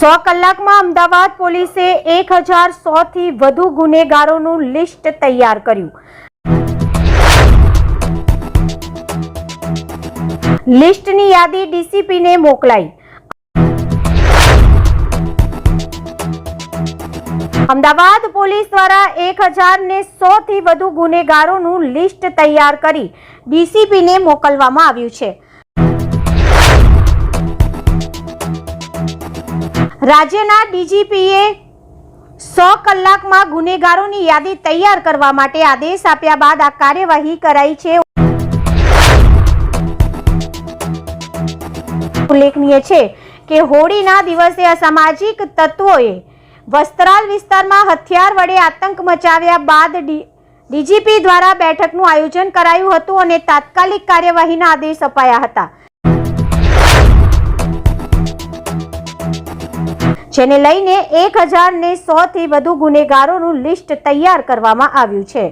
100 કલાકમાં અમદાવાદ પોલીસે 1000 થી વધુ ગુનેગારોનું લિસ્ટ તૈયાર કર્યું। લિસ્ટની યાદી ડીસીપીને મોકલાઈ। અમદાવાદ પોલીસ દ્વારા 1000 થી વધુ ગુનેગારોનું લિસ્ટ તૈયાર કરી ડીસીપીને મોકલવામાં આવ્યું છે। રાજ્યના ડીજીપીએ 100 કલાકમાં ગુનેગારોની યાદી તૈયાર કરવા માટે આદેશ આપ્યા બાદ આ કાર્યવાહી કરાઈ છે। ઉલ્લેખનીય છે કે હોળીના દિવસે અસામાજિક તત્વોએ વસ્ત્રાલ વિસ્તારમાં હથિયાર વડે આતંક મચાવ્યા બાદ ડીજીપી દ્વારા બેઠકનું આયોજન કરાયું હતું અને તાત્કાલિક કાર્યવાહીના આદેશ અપાયા હતા, જેને લઈને 1000 થી વધુ ગુનેગારોનું લિસ્ટ તૈયાર કરવામાં આવ્યું છે।